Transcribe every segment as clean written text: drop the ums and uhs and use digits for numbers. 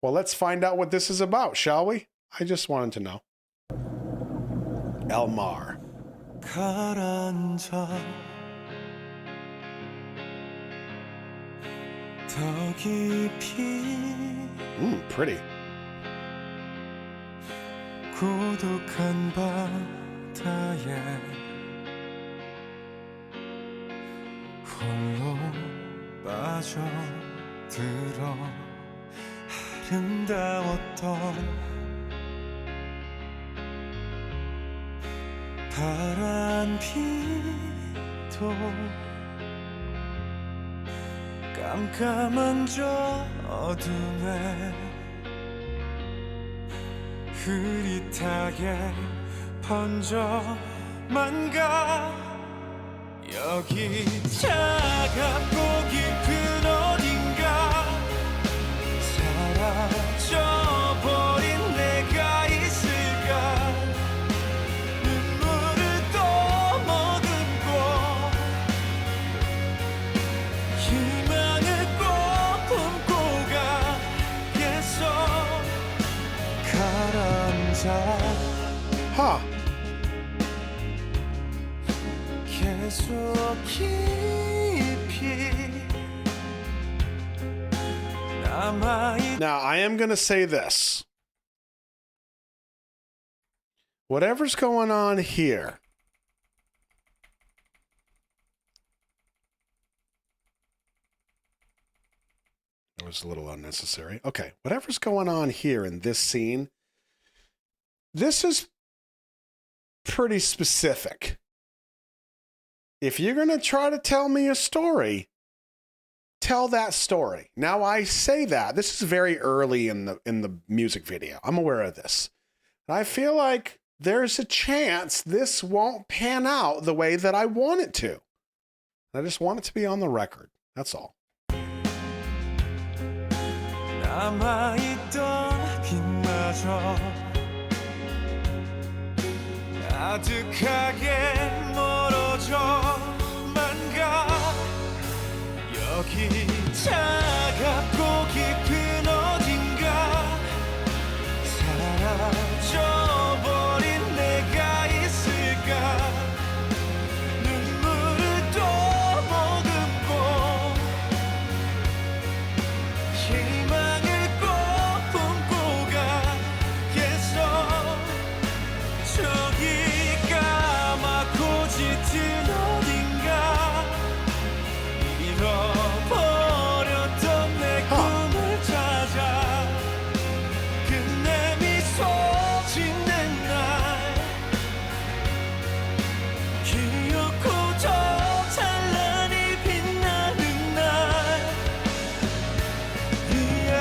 Well, let's find out what this is about, shall we? I just wanted to know. Elmar. 가라앉아 더 깊이 Pretty. 고독한 바다에 홀로 빠져들어 아름다웠던 바람비도 깜깜한 저 어둠에 흐릿하게 번져만 가 여기 차갑고 깊은 어딘가 사라져버린 내가 있을까 눈물을 떠머금고 희망을 꼭 품고 가겠어 가라앉아 Huh. 계속 깊이 남아있 Now, I am going to say this. Whatever's going on here, that was a little unnecessary. Okay, whatever's going on here in this scene, this is pretty specific. If you're going to try to tell me a story, tell that story. Now, I say that this is very early in the music video. I'm aware of this. And I feel like there's a chance this won't pan out the way that I want it to. I just want it to be on the record. That's all. 남아있던 빛마저 아득하게 멀어져만 가 여기 차갑고 깊은 어딘가 사라져버린 내가 있을까 눈물을 떠머금고 희망을 꼭 품고 가겠어 저기 까맣고 짙은 어딘가 잃어버렸던 내 꿈을 찾아 끝내 미소 짓는 날 기억고 더 찬란히 빛나는 날 위에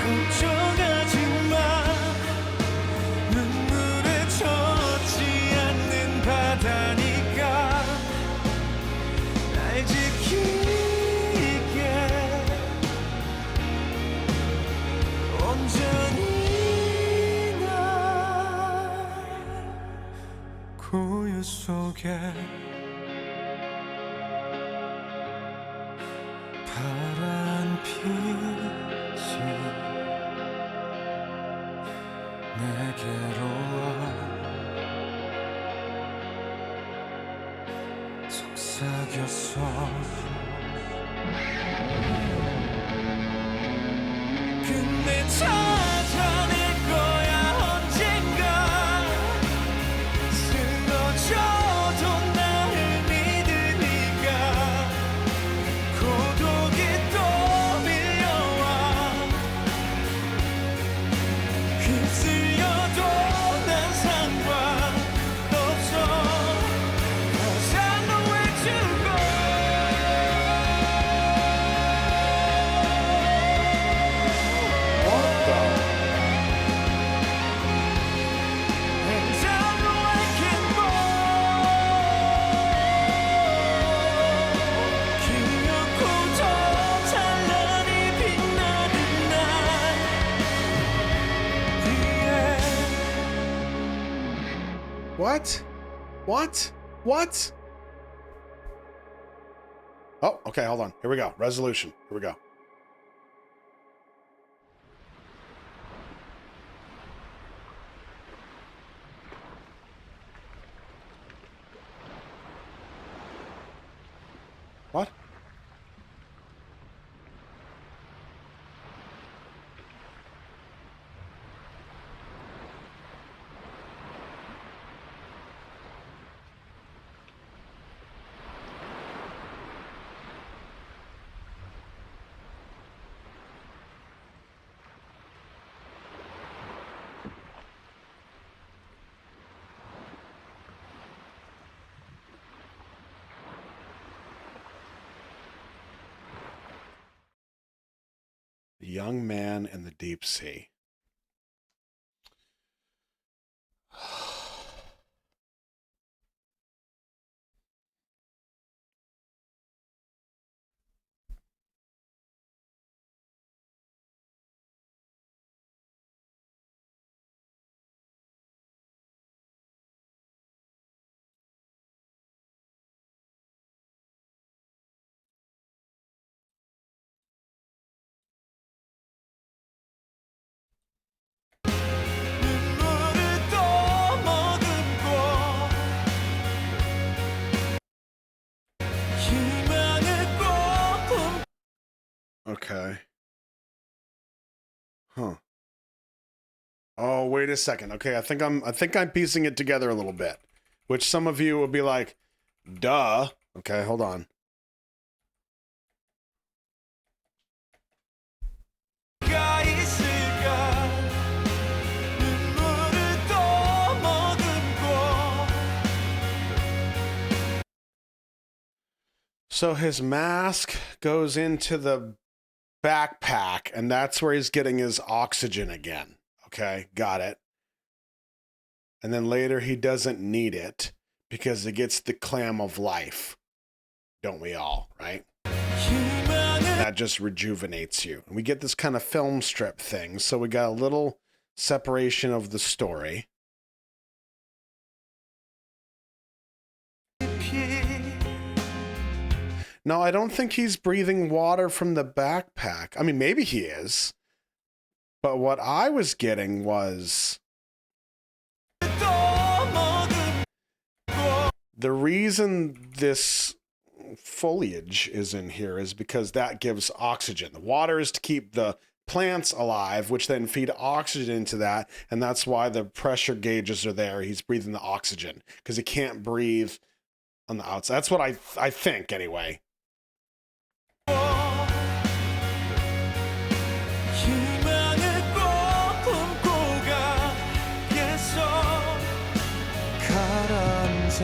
걱정하지 마 눈물에 젖지 않는 바다니까 날 지키게 온전히 날 고요 속에 바람빛이 내게로 와 속삭였어 끝내 찾아낼 거야 언젠가 쓰러져도 나를 믿으니까 고독이 또 밀려와 휩쓸려도 난 상관없어 Cause I know where to go What? What? What? Oh, okay, hold on. Here we go. Resolution. Here we go. What? The young man in the deep sea. 눈물을 또 머금고 희망을 꼭 Okay. Huh. Oh, wait a second. Okay, I think I'm piecing it together a little bit. Which some of you will be like, duh. Okay, hold on. 품가 있을까 눈물을 또 머금고 So his mask goes into the backpack, and that's where he's getting his oxygen again. Okay, got it. And then later he doesn't need it because he gets the clam of life. Don't we all, right? 희망을 That just rejuvenates you. And we get this kind of film strip thing. So we got a little separation of the story. 피 No, I don't think he's breathing water from the backpack. I mean, maybe he is. But what I was getting was 또 머금고 the reason this foliage is in here is because that gives oxygen. The water is to keep the plants alive, which then feed oxygen into that. And that's why the pressure gauges are there. He's breathing the oxygen because he can't breathe on the outside. That's what I think anyway. 희망을 꼭 품고 가 계속 가라앉아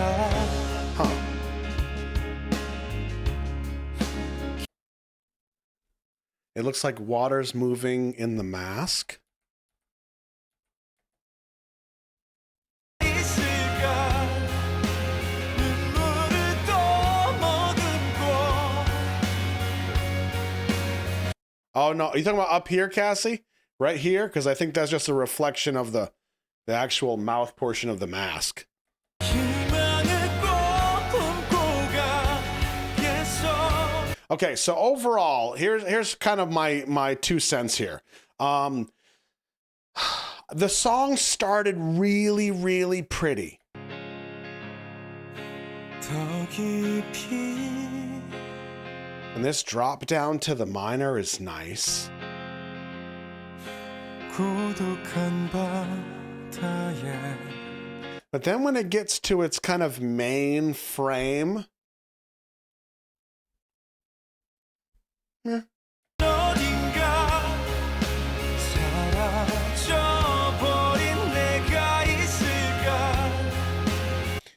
Huh. It looks like water's moving in the mask. 있을까 눈물을 또 머금고 Oh, no. Are you talking about up here, Cassie? Right here? Because I think that's just a reflection of the actual mouth portion of the mask. 희망을 꼭 품고 가 계속 Okay, so overall, here's kind of my 2 cents here. The song started really, really pretty. 더 깊이 And this drop down to the minor is nice. 고독한 바다에 But then when it gets to its kind of main frame, 어딘가 사라져버린 내가 있을까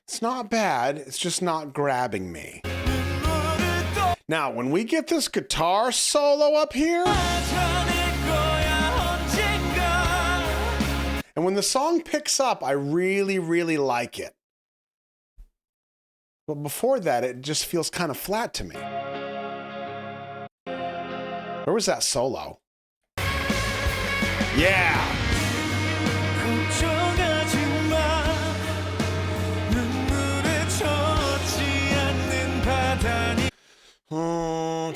it's not bad. It's just not grabbing me. 눈물을 또 Now, when we get this guitar solo up here, 찾아낼 거야 언젠가 and when the song picks up, I really, really like it. But before that, it just feels kind of flat to me. Where was that solo? Yeah. 걱정하지 마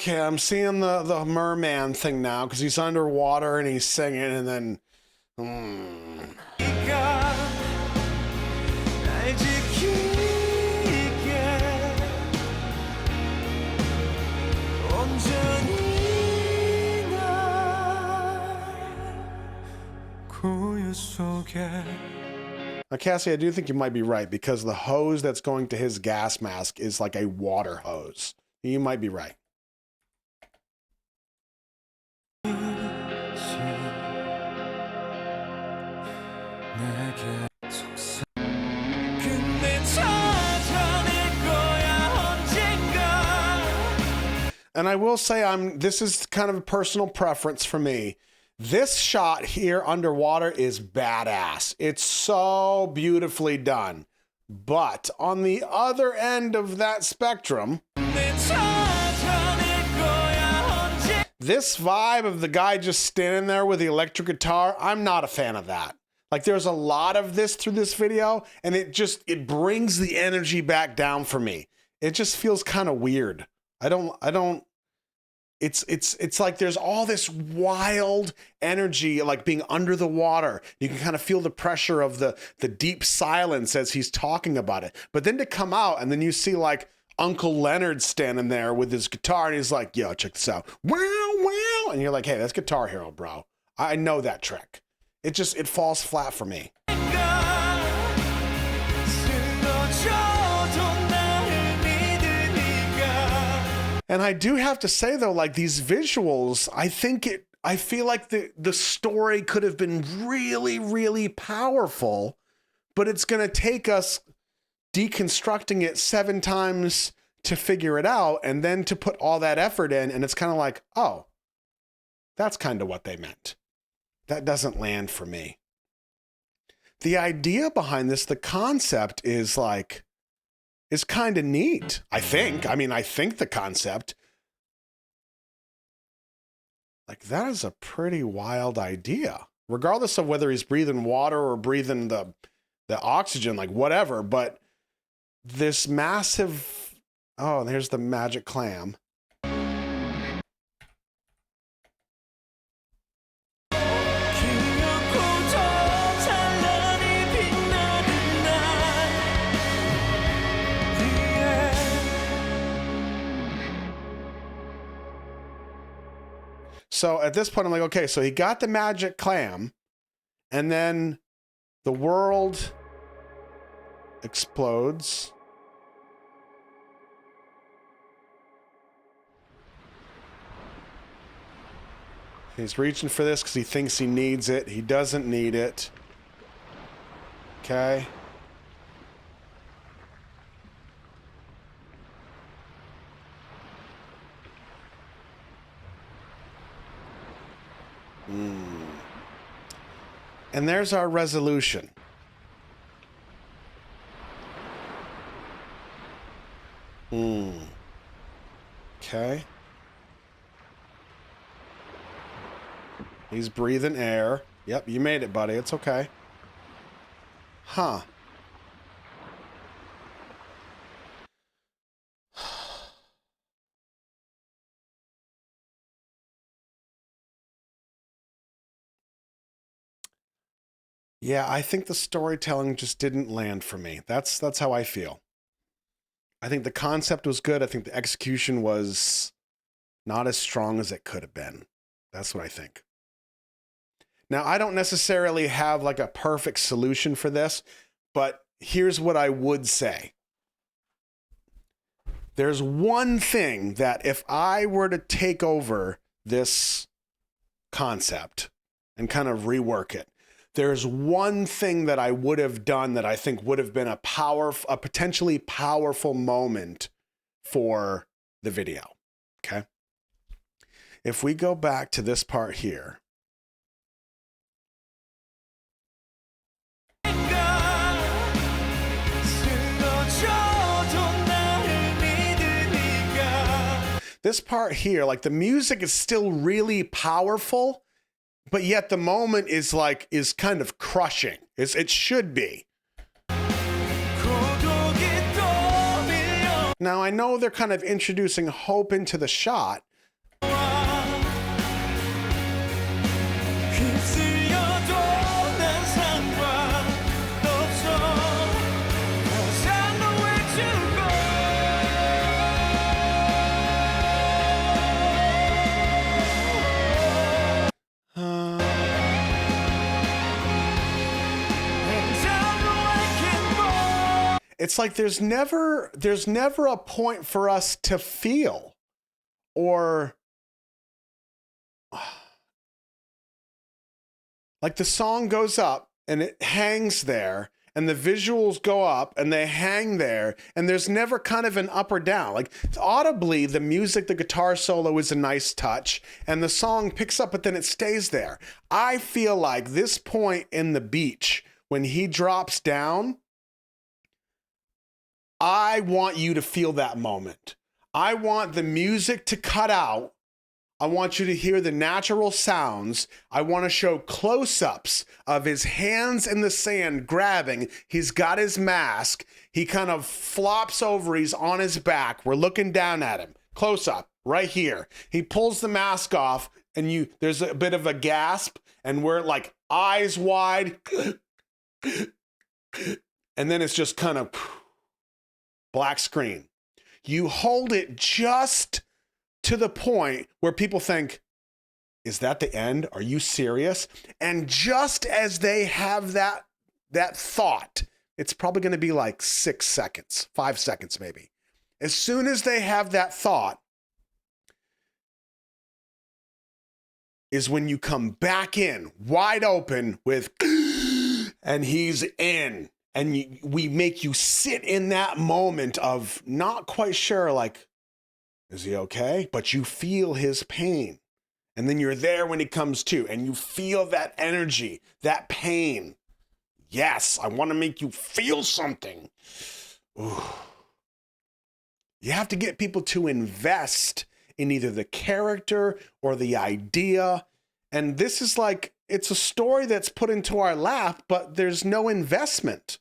Okay, I'm seeing the merman thing now because he's underwater and he's singing and then. 네가 날 지키게 온전히 날 고요 속에. Now, Cassie, I do think you might be right because the hose that's going to his gas mask is like a water hose. You might be right. 근데 찾아낼 거야 언젠가. And I will say this is kind of a personal preference for me. This shot here underwater is badass. It's so beautifully done. But on the other end of that spectrum, 근데 찾아낼 거야 언젠가. this vibe of the guy just standing there with the electric guitar, I'm not a fan of that. Like there's a lot of this through this video and it brings the energy back down for me. It just feels kind of weird. It's like there's all this wild energy like being under the water. You can kind of feel the pressure of the deep silence as he's talking about it. But then to come out and then you see like Uncle Leonard standing there with his guitar and he's like, yo, check this out. Wow, wow. And you're like, hey, that's Guitar Hero, bro. I know that trick. It falls flat for me. And I do have to say though, like these visuals, I feel like the story could have been really, really powerful, but it's going to take us deconstructing it 7 times to figure it out and then to put all that effort in. And it's kind of like, oh, that's kind of what they meant. That doesn't land for me. The idea behind this, the concept is kind of neat. I think the concept, like that is a pretty wild idea, regardless of whether he's breathing water or breathing the oxygen, like whatever. But this massive, oh, there's the magic clam. So at this point, I'm like, okay, so he got the magic clam, and then the world explodes. He's reaching for this because he thinks he needs it. He doesn't need it. Okay. And there's our resolution. Okay. He's breathing air. Yep, you made it, buddy. It's okay. Huh. Yeah, I think the storytelling just didn't land for me. That's how I feel. I think the concept was good. I think the execution was not as strong as it could have been. That's what I think. Now, I don't necessarily have like a perfect solution for this, but here's what I would say. There's one thing that if I were to take over this concept and kind of rework it, there's one thing that I would have done that I think would have been a potentially powerful moment for the video. Okay. If we go back to this part here. This part here, like the music is still really powerful, but yet the moment is kind of crushing. It should be. Now I know they're kind of introducing hope into the shot, it's like there's never a point for us to feel, or like the song goes up and it hangs there, and the visuals go up and they hang there, and there's never kind of an up or down. Like audibly, the music, the guitar solo is a nice touch, and the song picks up, but then it stays there. I feel like this point in the beach, when he drops down, I want you to feel that moment. I want the music to cut out. I want you to hear the natural sounds. I want to show close-ups of his hands in the sand grabbing. He's got his mask. He kind of flops over. He's on his back. We're looking down at him. Close-up right here. He pulls the mask off, and there's a bit of a gasp, and we're like eyes wide. And then it's just kind of black screen. You hold it just to the point where people think, is that the end? Are you serious? And just as they have that thought, it's probably going to be like 6 seconds, 5 seconds maybe. As soon as they have that thought is when you come back in wide open with, and he's in. And we make you sit in that moment of not quite sure, like, is he okay? But you feel his pain. And then you're there when he comes to, and you feel that energy, that pain. Yes, I want to make you feel something. Ooh. You have to get people to invest in either the character or the idea. And this is like, it's a story that's put into our lap, but there's no investment.